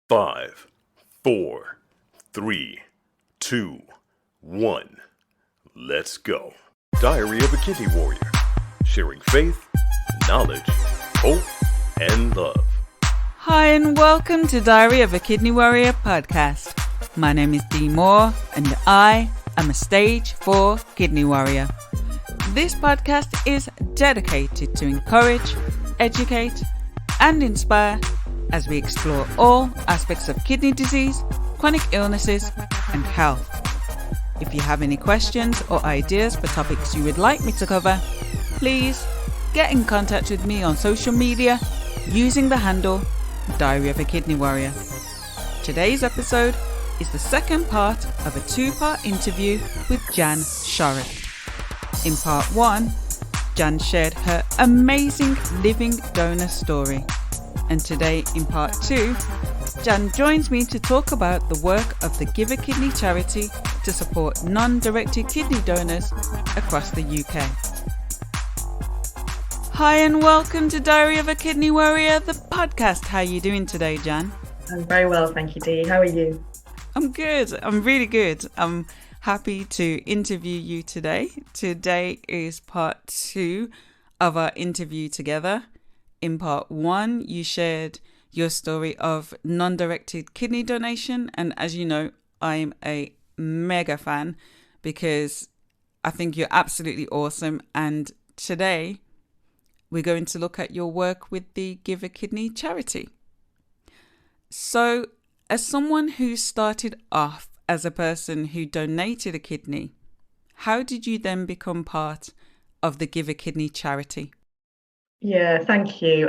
Five, four, three, two, one. Let's go. Diary of a Kidney Warrior. Sharing faith, knowledge, hope, and love. Hi, and welcome to Diary of a Kidney Warrior podcast. My name is Dee Moore, and I am a stage 4 kidney warrior. This podcast is dedicated to encourage, educate, and inspire as we explore all aspects of kidney disease, chronic illnesses, and health. If you have any questions or ideas for topics you would like me to cover, please get in contact with me on social media using the handle Diary of a Kidney Warrior. Today's episode is the second part of a 2-part interview with Jan Shorrock. In part 1, Jan shared her amazing living donor story. And today in part 2, Jan joins me to talk about the work of the Give a Kidney charity to support non-directed kidney donors across the UK. Hi and welcome to Diary of a Kidney Warrior, the podcast. How are you doing today, Jan? I'm very well, thank you, Dee. How are you? I'm good. I'm really good. I'm happy to interview you today. Today is part 2 of our interview together. In part 1, you shared your story of non-directed kidney donation. And as you know, I'm a mega fan because I think you're absolutely awesome. And today, we're going to look at your work with the Give a Kidney charity. So, as someone who started off as a person who donated a kidney, how did you then become part of the Give a Kidney charity? Yeah, thank you.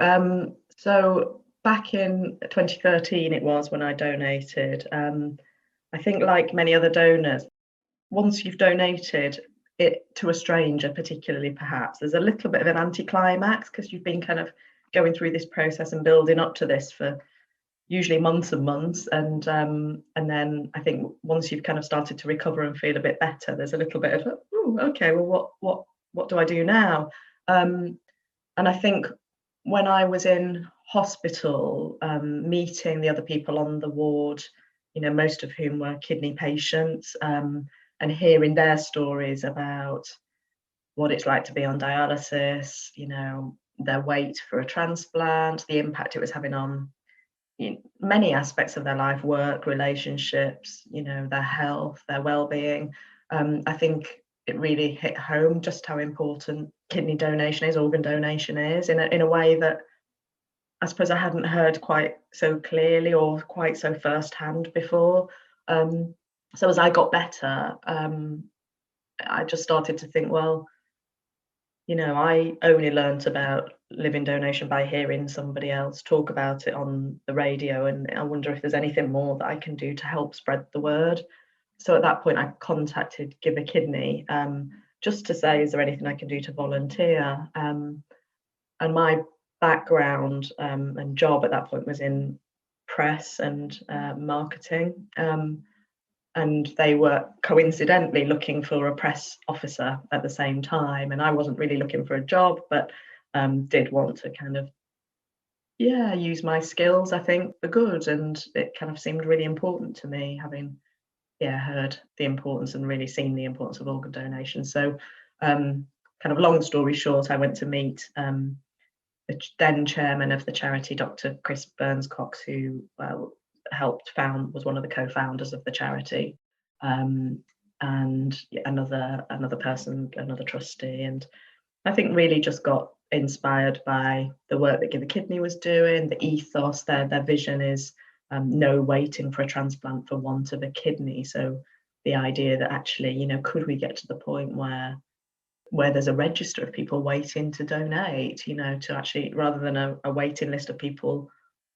So back in 2013 it was when I donated. I think like many other donors, once you've donated it to a stranger, particularly perhaps, there's a little bit of an anticlimax because you've been kind of going through this process and building up to this for usually months and months. And then I think once you've kind of started to recover and feel a bit better, there's a little bit of, oh, okay, well, what do I do now? And I think when I was in hospital, meeting the other people on the ward, you know, most of whom were kidney patients, and hearing their stories about what it's like to be on dialysis, you know, their wait for a transplant, the impact it was having on many aspects of their life, work, relationships, you know, their health, their well-being. I think it really hit home just how important kidney donation is, organ donation is, in a way that I suppose I hadn't heard quite so clearly or quite so firsthand before. So as I got better, I just started to think, well, you know, I only learnt about living donation by hearing somebody else talk about it on the radio, and I wonder if there's anything more that I can do to help spread the word. So at that point, I contacted Give a Kidney just to say, is there anything I can do to volunteer? And my background and job at that point was in press and marketing. And they were coincidentally looking for a press officer at the same time. And I wasn't really looking for a job, but did want to kind of, use my skills, I think, for good. And it kind of seemed really important to me, having heard the importance and really seen the importance of organ donation. So kind of long story short, I went to meet the then chairman of the charity, Dr. Chris Burns-Cox, who was one of the co-founders of the charity, and another person, another trustee. And I think really just got inspired by the work that Give a Kidney was doing, the ethos. Their vision is no waiting for a transplant for want of a kidney. So the idea that actually, you know, could we get to the point where there's a register of people waiting to donate, you know, to actually, rather than a waiting list of people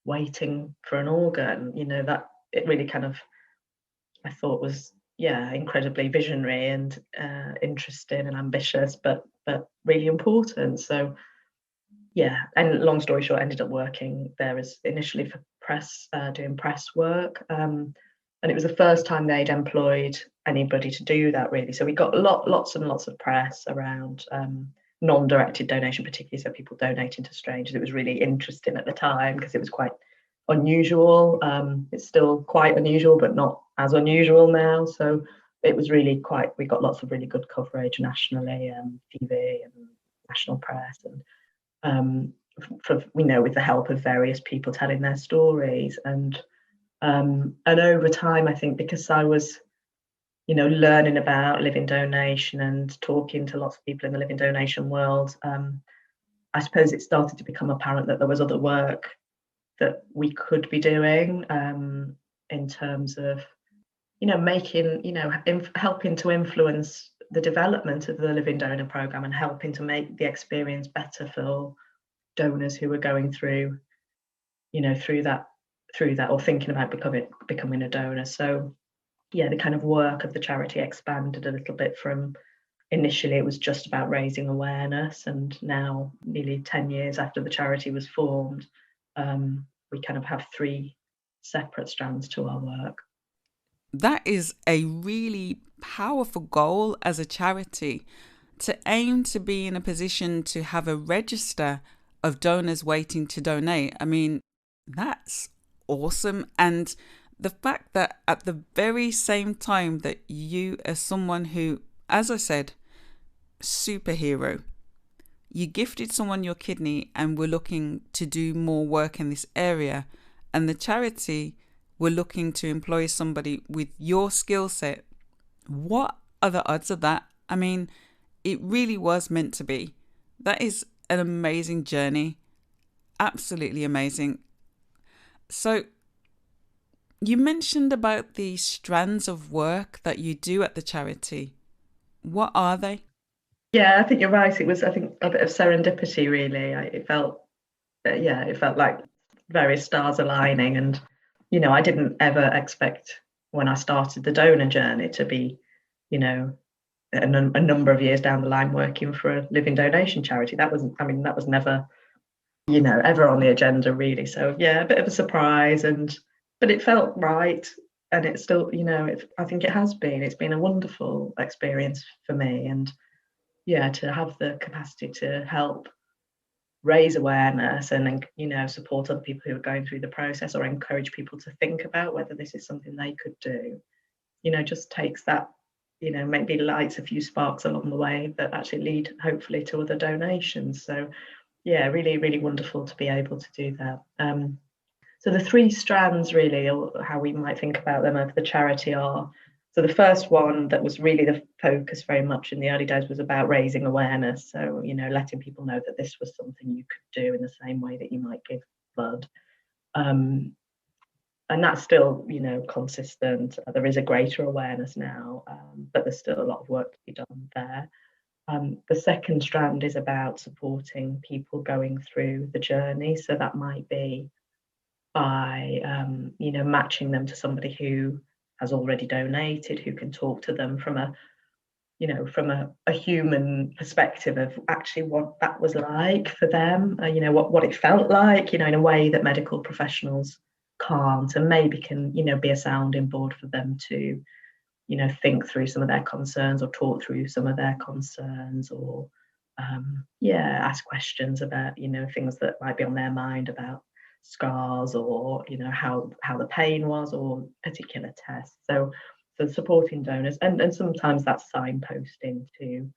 waiting for an organ, you know, that it really kind of, I thought was, incredibly visionary and interesting and ambitious, but really important. So and long story short, I ended up working there as initially for press, doing press work. And it was the first time they'd employed anybody to do that, really. So we got lots and lots of press around non-directed donation, particularly so people donating to strangers. It was really interesting at the time because it was quite unusual. It's still quite unusual, but not as unusual now. So it was really quite, we got lots of really good coverage nationally, TV and national press, and with the help of various people telling their stories. And over time, I think because I was, learning about living donation and talking to lots of people in the living donation world, I suppose it started to become apparent that there was other work that we could be doing, in terms of, making, helping to influence the development of the living donor program and helping to make the experience better for donors who are going through, through that, or thinking about becoming a donor. So yeah, the kind of work of the charity expanded a little bit from, initially it was just about raising awareness, and now nearly 10 years after the charity was formed, we kind of have 3 separate strands to our work. That is a really powerful goal as a charity, to aim to be in a position to have a register of donors waiting to donate. I mean, that's awesome. And the fact that at the very same time that you, as someone who, as I said, superhero, you gifted someone your kidney and were looking to do more work in this area, and the charity were looking to employ somebody with your skill set. What are the odds of that? I mean, it really was meant to be. That is an amazing journey. Absolutely amazing. So you mentioned about the strands of work that you do at the charity. What are they? Yeah, I think you're right. It was, I think, a bit of serendipity, really. It felt, it felt like various stars aligning. And, I didn't ever expect when I started the donor journey to be, a number of years down the line working for a living donation charity. That was never, ever on the agenda, really. So yeah, a bit of a surprise, but it felt right. And it's still, I think it's been a wonderful experience for me. And yeah, to have the capacity to help raise awareness and, support other people who are going through the process, or encourage people to think about whether this is something they could do, just takes that, maybe lights a few sparks along the way that actually lead hopefully to other donations. So yeah, really, really wonderful to be able to do that. So the 3 strands, really, or how we might think about them, of the charity are, so the first one that was really the focus very much in the early days was about raising awareness. So, letting people know that this was something you could do in the same way that you might give blood. And that's still, consistent. There is a greater awareness now, but there's still a lot of work to be done there. The second strand is about supporting people going through the journey. So that might be by, matching them to somebody who has already donated, who can talk to them from a, a human perspective of actually what that was like for them, what it felt like, in a way that medical professionals can't, and maybe can, be a sounding board for them to, think through some of their concerns, or talk through some of their concerns, or ask questions about, things that might be on their mind about scars, or how the pain was, or particular tests. So supporting donors, and sometimes that's signposting to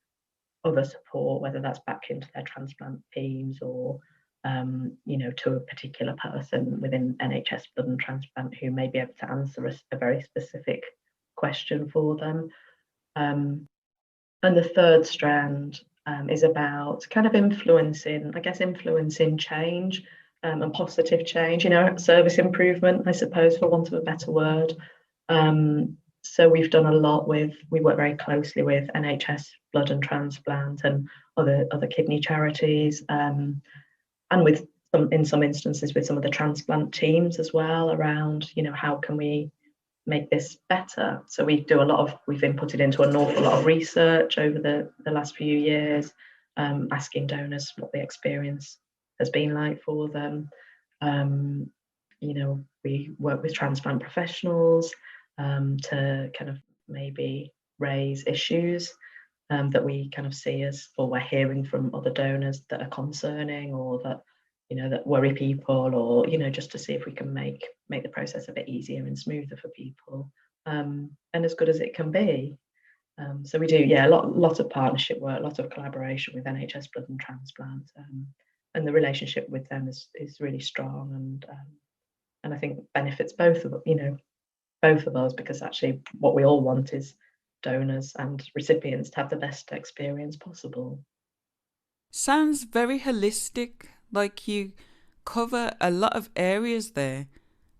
other support, whether that's back into their transplant teams, or to a particular person within NHS blood and transplant who may be able to answer a very specific question for them. And the third strand is about kind of influencing change, and positive change, service improvement, I suppose, for want of a better word. So we've done a lot we work very closely with NHS blood and transplant and other kidney charities, and in some instances with some of the transplant teams as well, around, how can we make this better. So we've inputted into an awful lot of research over the last few years, asking donors what the experience has been like for them. We work with transplant professionals to kind of maybe raise issues that we kind of see as, or we're hearing from other donors that are concerning, or that that worry people, or just to see if we can make the process a bit easier and smoother for people, and as good as it can be. So we do, a lot of partnership work, lots of collaboration with NHS Blood and Transplant, and the relationship with them is really strong, and I think benefits both of us, because actually what we all want is donors and recipients to have the best experience possible. Sounds very holistic, like you cover a lot of areas there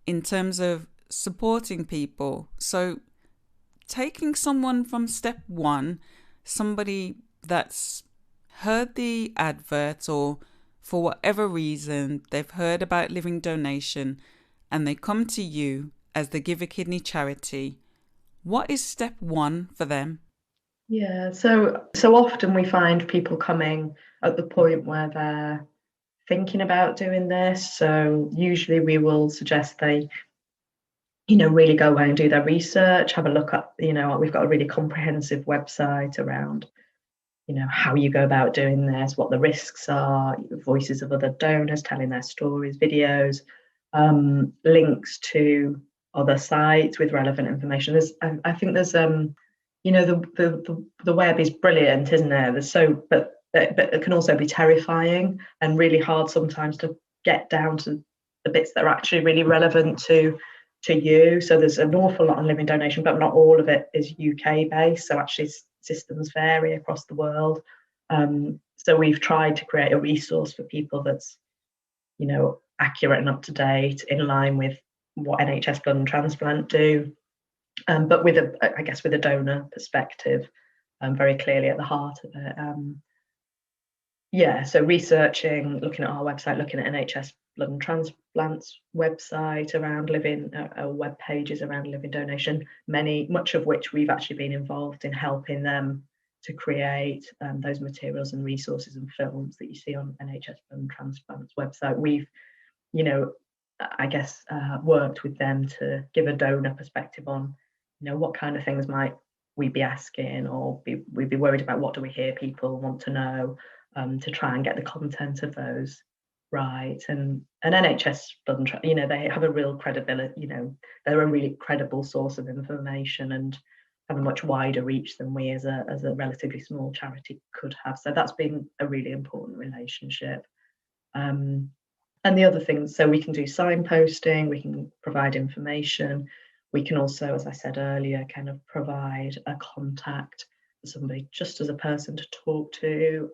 in terms of supporting people. So taking someone from step one, somebody that's heard the advert, or for whatever reason they've heard about living donation and they come to you as the Give a Kidney charity, what is step one for them? Yeah, so often we find people coming at the point where they're thinking about doing this. So usually we will suggest they really go away and do their research, have a look at, we've got a really comprehensive website around, how you go about doing this, what the risks are, voices of other donors telling their stories, videos, links to other sites with relevant information. I think there's, the web is brilliant, isn't there? But it can also be terrifying and really hard sometimes to get down to the bits that are actually really relevant to you. So there's an awful lot on living donation, but not all of it is UK based. So actually systems vary across the world. So we've tried to create a resource for people that's, accurate and up to date, in line with what NHS Blood and Transplant do, but with a donor perspective, very clearly at the heart of it. So researching, looking at our website, looking at NHS Blood and Transplant's website around living, web pages around living donation, much of which we've actually been involved in helping them to create, those materials and resources and films that you see on NHS Blood and Transplant's website. We've, worked with them to give a donor perspective on, what kind of things might we be asking, or we'd be worried about, what do we hear people want to know, to try and get the content of those right. And NHS Blood and they have a real credibility, they're a really credible source of information and have a much wider reach than we as a relatively small charity could have. So that's been a really important relationship. And the other things, so we can do signposting, we can provide information. We can also, as I said earlier, kind of provide a contact for somebody just as a person to talk to,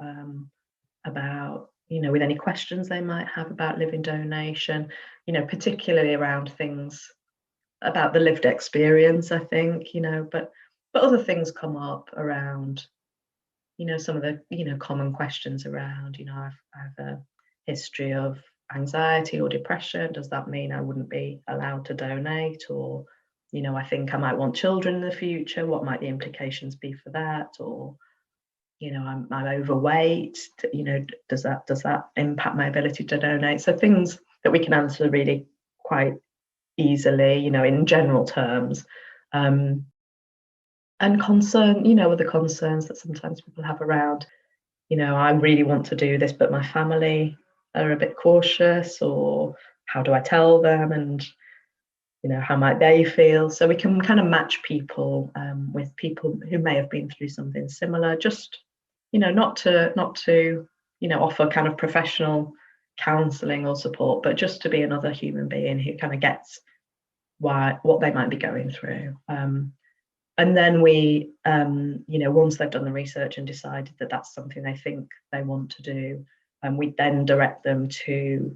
about, with any questions they might have about living donation, particularly around things about the lived experience, I think, but other things come up around, some of the, common questions around, I have a history of anxiety or depression. Does that mean I wouldn't be allowed to donate? Or, I think I might want children in the future. What might the implications be for that? Or, I'm overweight. Does that impact my ability to donate? So things that we can answer really quite easily, in general terms. And other concerns that sometimes people have around, I really want to do this, but my family are a bit cautious, or how do I tell them, and how might they feel? So we can kind of match people, with people who may have been through something similar, just not to offer kind of professional counselling or support, but just to be another human being who kind of gets what they might be going through. And then we, once they've done the research and decided that that's something they think they want to do, we then direct them to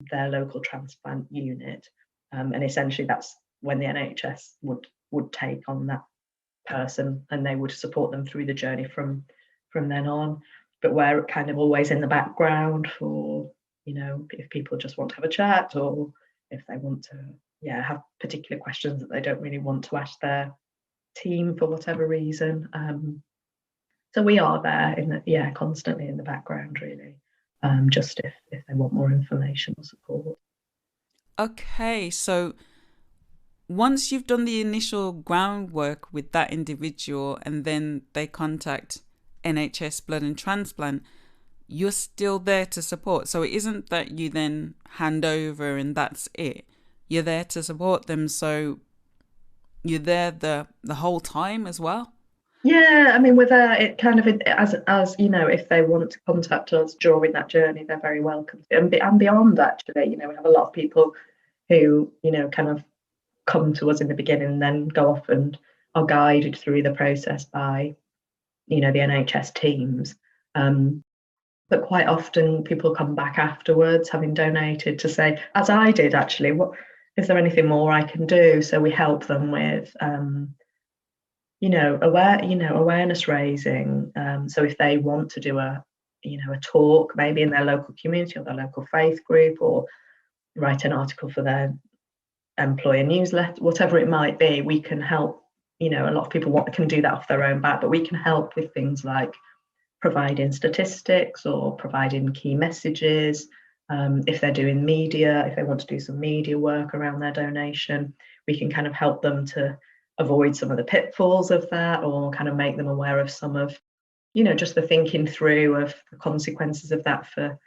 their local transplant unit. And essentially that's when the NHS would take on that person, and they would support them through the journey from then on. But we're kind of always in the background for, if people just want to have a chat, or if they want to, have particular questions that they don't really want to ask their team for whatever reason. So we are there constantly in the background, really, just if they want more information or support. Okay, so once you've done the initial groundwork with that individual and then they contact NHS Blood and Transplant, you're still there to support. So it isn't that you then hand over and that's it. You're there to support them. So you're there the whole time as well. Yeah, I mean, we're there. It kind of as you know, if they want to contact us during that journey, they're very welcome to. And beyond, actually, you know, we have a lot of people who, you know, kind of come to us in the beginning and then go off and are guided through the process by, you know, the NHS teams. But quite often people come back afterwards, having donated, to say, as I did actually, what is there anything more I can do? So we help them with, awareness raising. So if they want to do a talk, maybe in their local community or their local faith group, or write an article for their employer newsletter, whatever it might be, we can help. You know, a lot of people can do that off their own back, but we can help with things like providing statistics or providing key messages. If they're doing media, if they want to do some media work around their donation, we can kind of help them to avoid some of the pitfalls of that, or kind of make them aware of some of, you know, just the thinking through of the consequences of that for,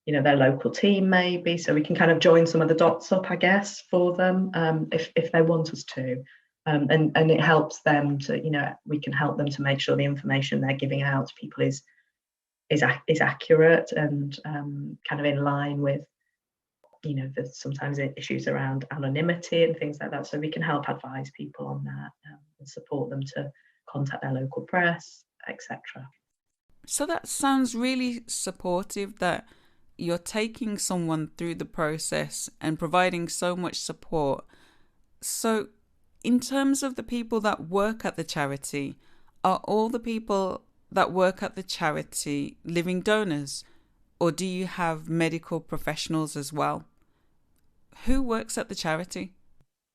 you know, their local team maybe. So we can kind of join some of the dots up, I guess, for them, if they want us to. And it helps them to, you know, we can help them to make sure the information they're giving out to people is accurate and kind of in line with, you know, there's sometimes issues around anonymity and things like that. So we can help advise people on that, and support them to contact their local press, etc. So that sounds really supportive, that you're taking someone through the process and providing so much support. So in terms of the people that work at the charity, are all the people that work at the charity living donors, or do you have medical professionals as well? Who works at the charity?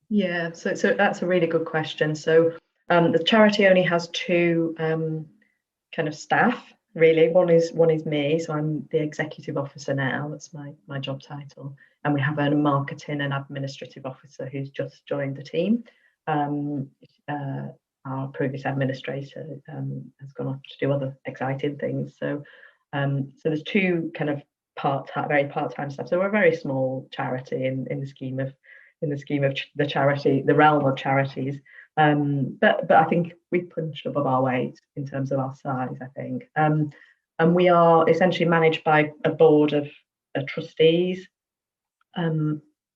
Yeah, so that's a really good question. So the charity only has two kind of staff, really. One is me, so I'm the executive officer now. That's my job title, and we have a marketing and administrative officer who's just joined the team. Our previous administrator has gone off to do other exciting things. So there's two kind of very part-time staff. So we're a very small charity in the scheme of the charity, the realm of charities. But I think we've punched above our weight in terms of our size, I think. And we are essentially managed by a board of trustees,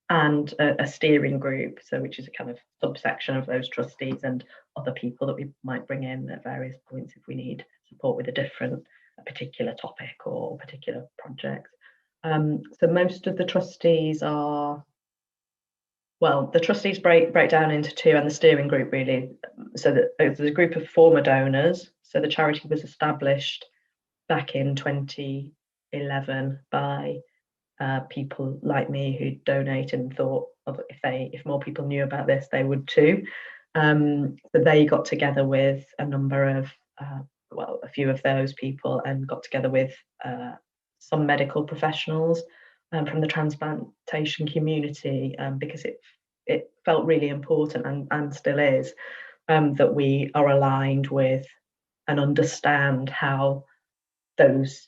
and a steering group, so which is a kind of subsection of those trustees and other people that we might bring in at various points if we need support with a particular topic or particular project. So most of the trustees are, well, the trustees break down into two, and the steering group really. So that there's a group of former donors. So the charity was established back in 2011 by people like me who donated and thought if more people knew about this, they would too. So they got together with a number of, a few of those people, and got together with some medical professionals from the transplantation community, because it felt really important, and still is, that we are aligned with and understand how those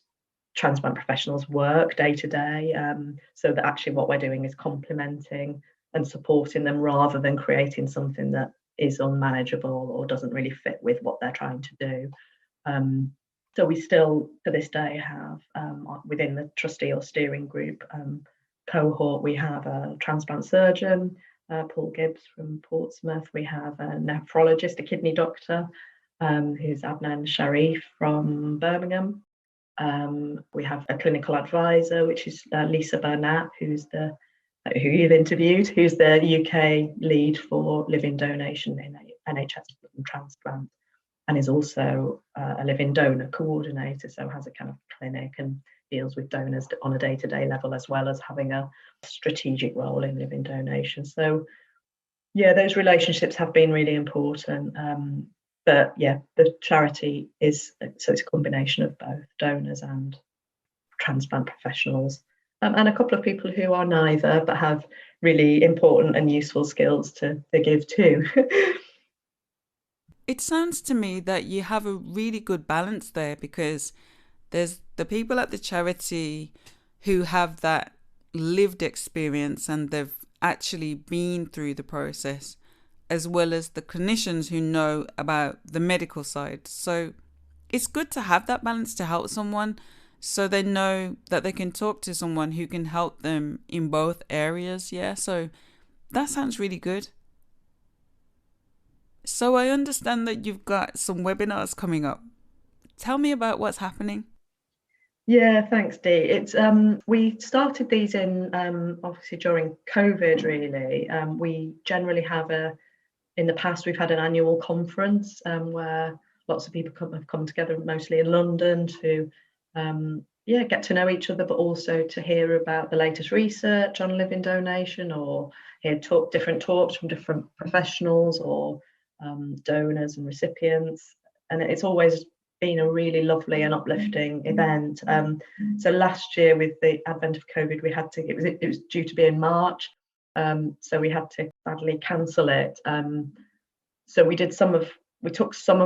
transplant professionals work day to day, so that actually what we're doing is complementing and supporting them, rather than creating something that is unmanageable or doesn't really fit with what they're trying to do. So we still, to this day, have within the trustee or steering group cohort, we have a transplant surgeon, Paul Gibbs from Portsmouth. We have a nephrologist, a kidney doctor, who's Adnan Sharif from Birmingham. We have a clinical advisor, which is Lisa Burnett, who you've interviewed, who's the UK lead for living donation in NHS transplant, and is also a living donor coordinator, so has a kind of clinic and deals with donors on a day-to-day level, as well as having a strategic role in living donation. So yeah, those relationships have been really important. But yeah, the charity it's a combination of both donors and transplant professionals, and a couple of people who are neither, but have really important and useful skills to give too. It sounds to me that you have a really good balance there, because There's the people at the charity who have that lived experience and they've actually been through the process, as well as the clinicians who know about the medical side. So it's good to have that balance to help someone so they know that they can talk to someone who can help them in both areas. Yeah, so that sounds really good. So I understand that you've got some webinars coming up. Tell me about what's happening. Yeah, thanks, Dee. It's we started these in obviously during COVID. Really, we generally have in the past we've had an annual conference where lots of people have come together, mostly in London, to get to know each other, but also to hear about the latest research on living donation, or hear different talks from different professionals or donors and recipients. And it's always been a really lovely and uplifting event. So last year, with the advent of COVID, we had to. It was due to be in March, so we had to sadly cancel it. So we took some of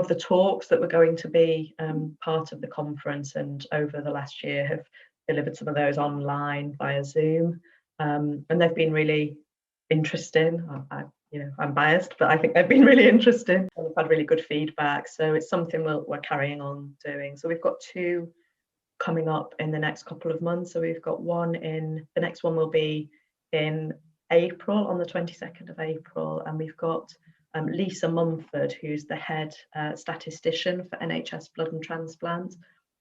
the talks that were going to be part of the conference, and over the last year have delivered some of those online via Zoom, and they've been really interesting. I'm biased, but I think they've been really interesting. We've had really good feedback, so it's something we're carrying on doing. So we've got 2 coming up in the next couple of months. So we've got the next one will be in April, on the 22nd of April, and we've got Lisa Mumford, who's the head statistician for NHS Blood and Transplant,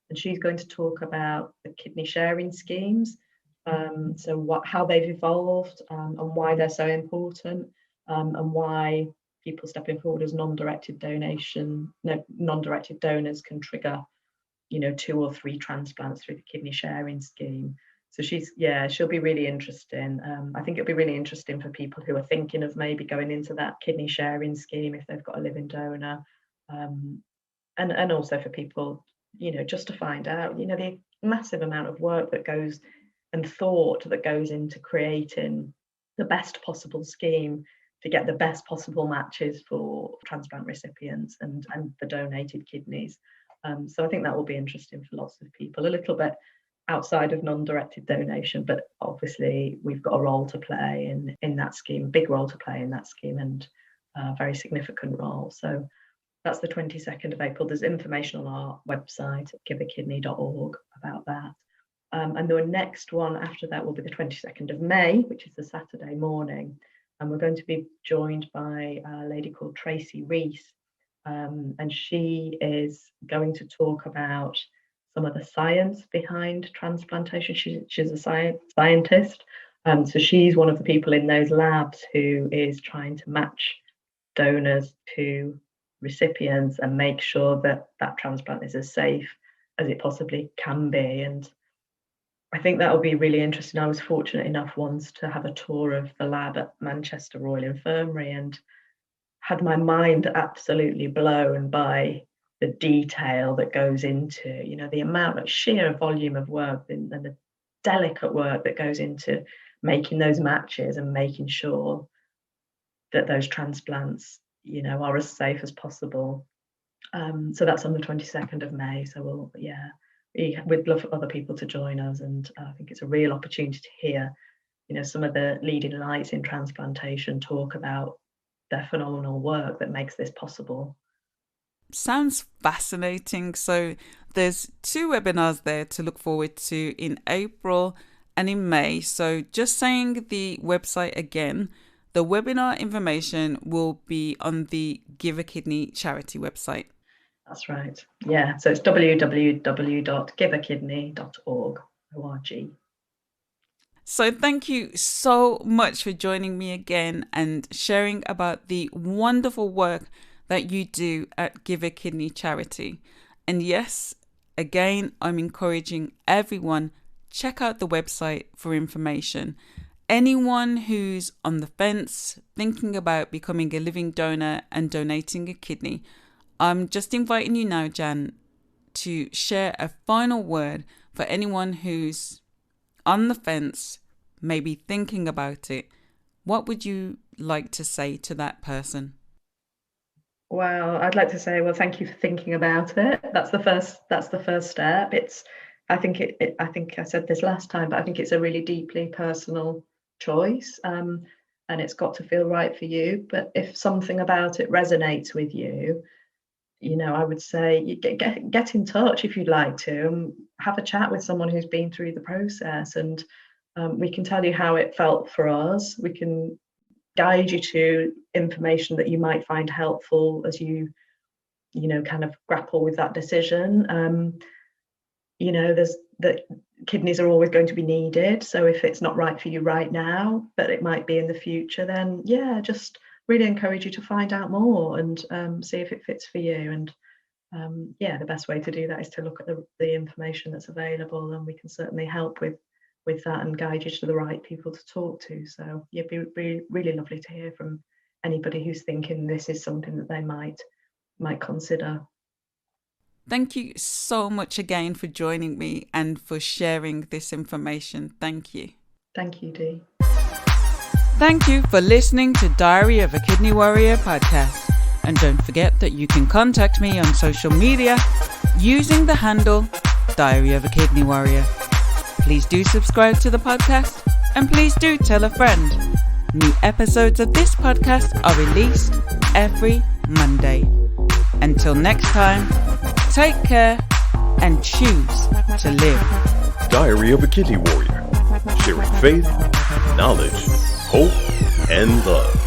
and she's going to talk about the kidney sharing schemes, how they've evolved, and why they're so important, and why people stepping forward as non-directed donors can trigger 2 or 3 transplants through the kidney sharing scheme. So she'll be really interesting. I think it'll be really interesting for people who are thinking of maybe going into that kidney sharing scheme if they've got a living donor, and also for people, just to find out, the massive amount of work that goes and thought that goes into creating the best possible scheme to get the best possible matches for transplant recipients and the donated kidneys. So I think that will be interesting for lots of people, a little bit outside of non-directed donation, but obviously we've got a role to play in that scheme, big role to play in that scheme, and a very significant role. So that's the 22nd of April. There's information on our website at giveakidney.org about that. And the next one after that will be the 22nd of May, which is the Saturday morning. And we're going to be joined by a lady called Tracy Rees. And she is going to talk about some of the science behind transplantation. She's a scientist. So she's one of the people in those labs who is trying to match donors to recipients and make sure that that transplant is as safe as it possibly can be. And I think that will be really interesting. I was fortunate enough once to have a tour of the lab at Manchester Royal Infirmary and had my mind absolutely blown by the detail that goes into, the amount of sheer volume of work and the delicate work that goes into making those matches and making sure that those transplants, are as safe as possible. So that's on the 22nd of May. So we'd love for other people to join us, and I think it's a real opportunity to hear, some of the leading lights in transplantation talk about their phenomenal work that makes this possible. Sounds fascinating. So there's 2 webinars there to look forward to in April and in May. So just saying the website again, the webinar information will be on the Give a Kidney charity website. That's right. Yeah. So it's www.giveakidney.org. So thank you so much for joining me again and sharing about the wonderful work that you do at Give a Kidney charity. And yes, again, I'm encouraging everyone, check out the website for information. Anyone who's on the fence, thinking about becoming a living donor and donating a kidney, I'm just inviting you now, Jan, to share a final word for anyone who's on the fence, maybe thinking about it. What would you like to say to that person? Well, I'd like to say, well, thank you for thinking about it. That's the first step. I think I said this last time, but I think it's a really deeply personal choice, and it's got to feel right for you. But if something about it resonates with you, I would say you get in touch if you'd like to, and have a chat with someone who's been through the process, and we can tell you how it felt for us. We can guide you to information that you might find helpful as you kind of grapple with that decision. There's that kidneys are always going to be needed, so if it's not right for you right now, but it might be in the future, then just really encourage you to find out more and see if it fits for you. And the best way to do that is to look at the information that's available, and we can certainly help with that and guide you to the right people to talk to. So it'd be really, really lovely to hear from anybody who's thinking this is something that they might consider. Thank you so much again for joining me and for sharing this information. Thank you. Thank you, Dee. Thank you for listening to Diary of a Kidney Warrior podcast. And don't forget that you can contact me on social media using the handle Diary of a Kidney Warrior. Please do subscribe to the podcast, and please do tell a friend. New episodes of this podcast are released every Monday. Until next time, take care and choose to live. Diary of a Kidney Warrior, sharing faith, knowledge, hope, and love.